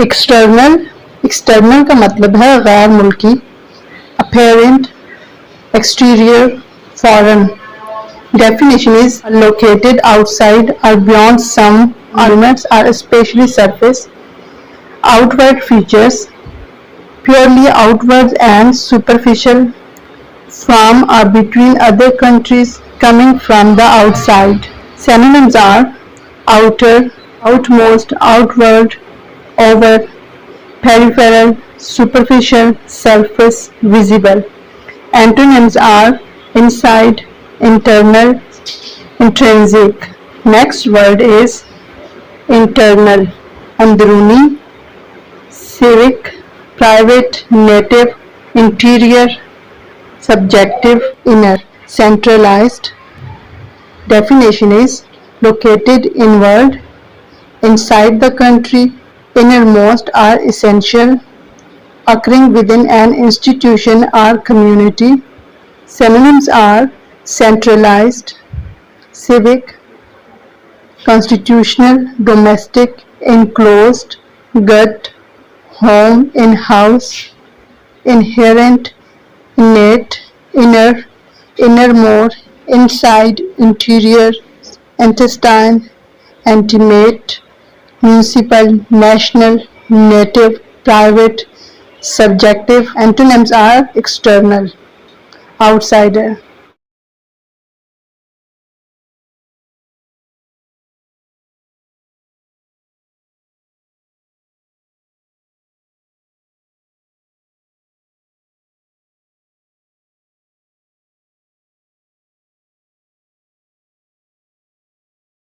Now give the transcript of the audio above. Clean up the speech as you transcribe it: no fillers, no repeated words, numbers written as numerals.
External का मतलब है गैर मुल्की. Apparent, exterior, foreign. Definition is located outside or beyond some elements or especially surface. Outward features, purely outward and superficial, from or between other countries, coming from the outside. Synonyms are outer, outmost, outward, over, peripheral, superficial, surface, visible. Antonyms are inside, internal, intrinsic. Next word is internal. अंदरूनी, civic, private, native, interior, subjective, inner. Centralized. Definition is located inward, inside the country, innermost or essential, occurring within an institution or community. Synonyms are centralized, civic, constitutional, domestic, enclosed, gut, home, in-house, inherent, innate, inner, innermore, inside, interior, intestine, intimate, municipal, national, native, private, subjective. Antonyms are external, outsider,